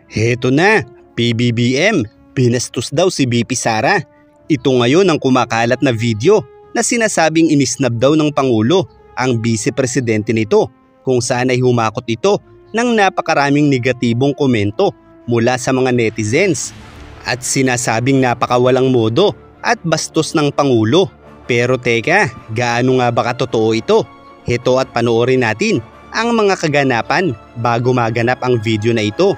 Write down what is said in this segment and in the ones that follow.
Heto na, PBBM, binastos daw si VP Sara. Ito ngayon ang kumakalat na video na sinasabing inisnab daw ng Pangulo ang Vice Presidente nito, kung saan ay humakot ito ng napakaraming negatibong komento mula sa mga netizens at sinasabing napakawalang modo at bastos ng Pangulo. Pero teka, gaano nga ba katotoo ito? Heto at panoorin natin ang mga kaganapan bago maganap ang video na ito.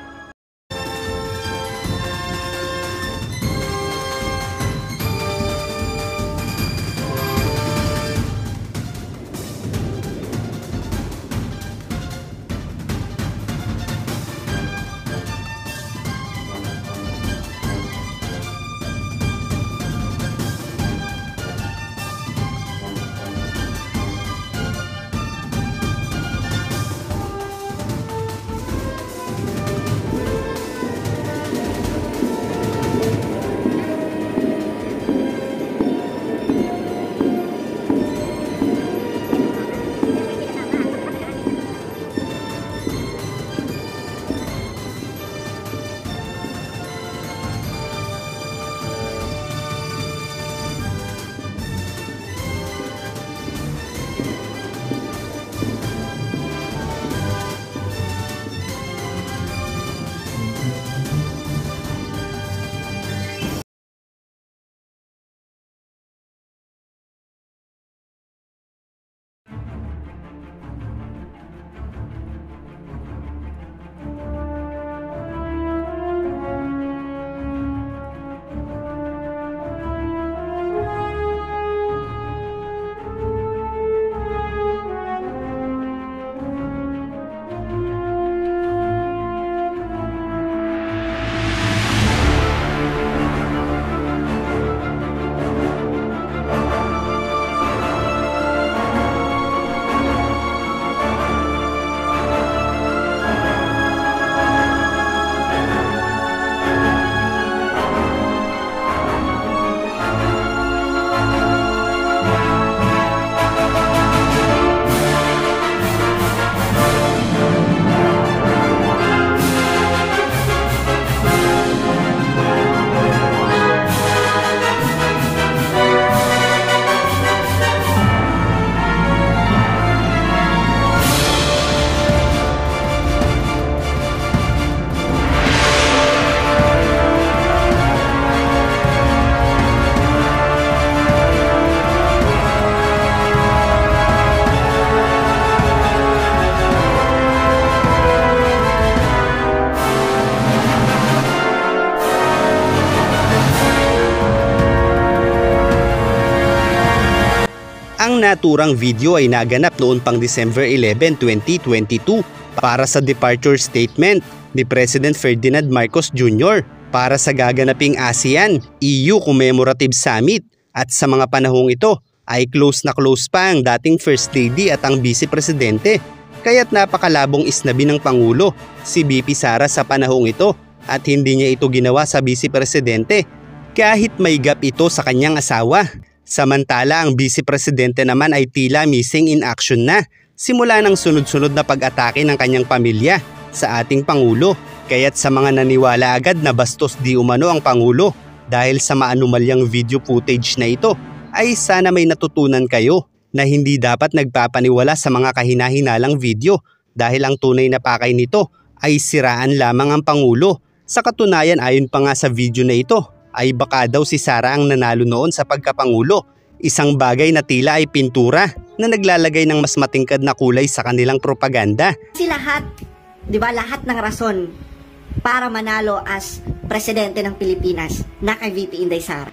Ang naturang video ay naganap noon pang December 11, 2022 para sa departure statement ni President Ferdinand Marcos Jr. para sa gaganaping ASEAN-EU Commemorative Summit, at sa mga panahong ito ay close na close pa ang dating First Lady at ang Vice Presidente, kaya't napakalabong isnabi ng Pangulo si VP Sara sa panahong ito at hindi niya ito ginawa sa Vice Presidente kahit may gap ito sa kanyang asawa. Samantala ang Vice Presidente naman ay tila missing in action na simula ng sunod-sunod na pag-atake ng kanyang pamilya sa ating Pangulo. Kaya't sa mga naniwala agad na bastos di umano ang Pangulo dahil sa maanumalyang video footage na ito, ay sana may natutunan kayo na hindi dapat nagpapaniwala sa mga kahinahinalang video dahil ang tunay na pakay nito ay siraan lamang ang Pangulo. Sa katunayan, ayon pa nga sa video na ito, ay baka daw si Sara ang nanalo noon sa pagkapangulo, isang bagay na tila ay pintura na naglalagay ng mas matingkad na kulay sa kanilang propaganda. Si lahat, di ba, lahat ng rason para manalo as presidente ng Pilipinas na kay VP Inday Sara.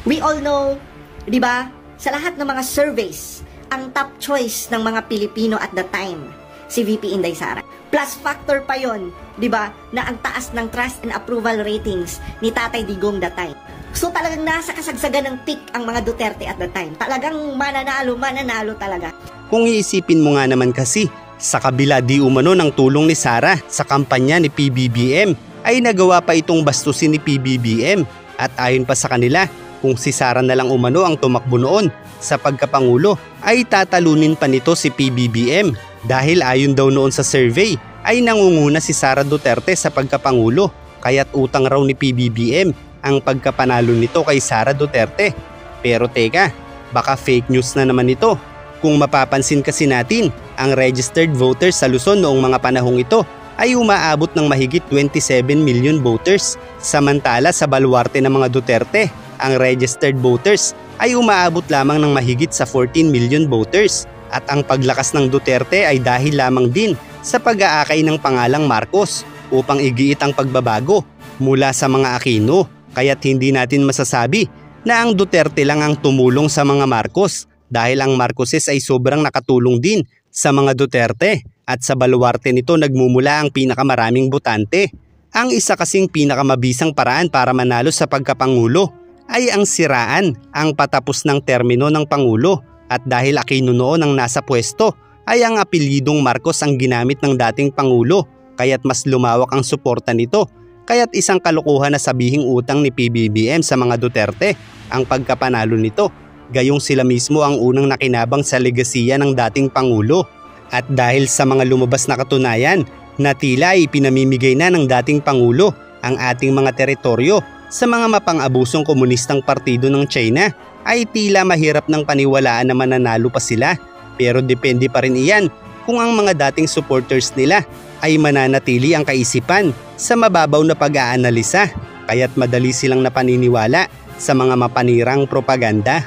We all know, di ba, sa lahat ng mga surveys, ang top choice ng mga Pilipino at the time, si VP Inday Sara. Plus factor pa yon, di ba, na ang taas ng trust and approval ratings ni Tatay Digong that time. So talagang nasa kasagsagan ng peak ang mga Duterte at the time. Talagang mananalo talaga. Kung iisipin mo nga naman kasi, sa kabila di umano ng tulong ni Sara sa kampanya ni PBBM, ay nagawa pa itong bastusin ni PBBM. At ayon pa sa kanila, kung si Sara na lang umano ang tumakbo noon sa pagkapangulo, ay tatalunin pa nito si PBBM. Dahil ayon daw noon sa survey, ay nangunguna si Sara Duterte sa pagkapangulo kaya't utang raw ni PBBM ang pagkapanalo nito kay Sara Duterte. Pero teka, baka fake news na naman ito. Kung mapapansin kasi natin, ang registered voters sa Luzon noong mga panahong ito ay umaabot ng mahigit 27 million voters. Samantala sa baluarte ng mga Duterte, ang registered voters ay umaabot lamang ng mahigit sa 14 million voters. At ang paglakas ng Duterte ay dahil lamang din sa pag-aakay ng pangalang Marcos upang igiit ang pagbabago mula sa mga Aquino. Kaya't hindi natin masasabi na ang Duterte lang ang tumulong sa mga Marcos dahil ang Marcoses ay sobrang nakatulong din sa mga Duterte at sa baluarte nito nagmumula ang pinakamaraming botante. Ang isa kasing pinakamabisang paraan para manalo sa pagkapangulo ay ang siraan ang patapos ng termino ng Pangulo at dahil Aquino noon ang nasa pwesto ay ang apelyidong Marcos ang ginamit ng dating Pangulo kaya't mas lumawak ang suporta nito. Kaya't isang kalokohan na sabihing utang ni PBBM sa mga Duterte ang pagkapanalo nito. Gayong sila mismo ang unang nakinabang sa legasiya ng dating Pangulo. At dahil sa mga lumabas na katunayan na tila ipinamimigay na ng dating Pangulo ang ating mga teritoryo sa mga mapang-abusong komunistang partido ng China, ay tila mahirap ng paniwalaan na mananalo pa sila. Pero depende pa rin iyan kung ang mga dating supporters nila ay mananatili ang kaisipan sa mababaw na pag-aanalisa, kaya't madali silang napaniniwala sa mga mapanirang propaganda.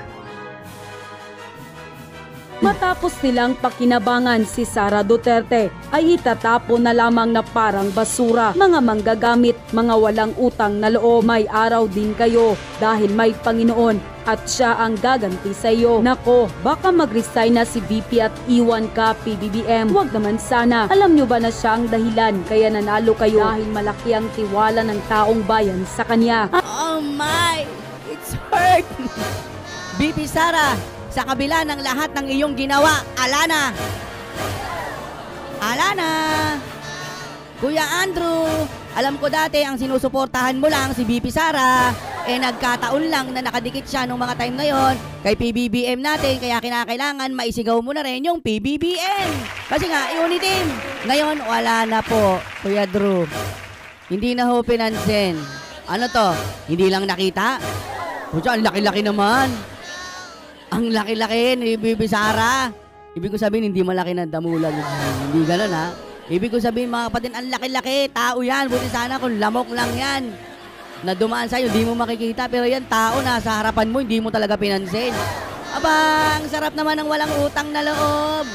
Matapos nilang pakinabangan si Sara Duterte ay itatapon na lamang na parang basura. Mga manggagamit, mga walang utang na loob, may araw din kayo dahil may Panginoon at siya ang gaganti sa iyo. Nako, baka mag-resign na si VP at iwan ka PBBM. Huwag naman sana. Alam nyo ba na siya ang dahilan kaya nanalo kayo dahil malaki ang tiwala ng taong bayan sa kanya. Oh my! It's hurt! VP Sara, sa kabila ng lahat ng iyong ginawa, Alana! Alana! Kuya Andrew, alam ko dati ang sinusuportahan mo lang si VP Sara. Nagkataon lang na nakadikit siya nung mga time na yon kay PBBM natin, kaya kinakailangan maisigaw mo na rin yung PBBM. Kasi nga, iunitin. Ngayon, wala na po, Kuya Drew. Hindi na ho pinansin. Ano to? Hindi lang nakita? Pucha, ang laki-laki naman. Ang laki-laki ni VP Sara. Ibig ko sabihin, hindi malaki na damulan. Hindi gano'n ha. Ibig ko sabihin mga kapatid, ang laki-laki. Tao yan. Buti sana kung lamok lang yan. Na dumaan sa'yo, hindi mo makikita. Pero yan, tao na sa harapan mo, hindi mo talaga pinansin. Aba, ang sarap naman ng walang utang na loob.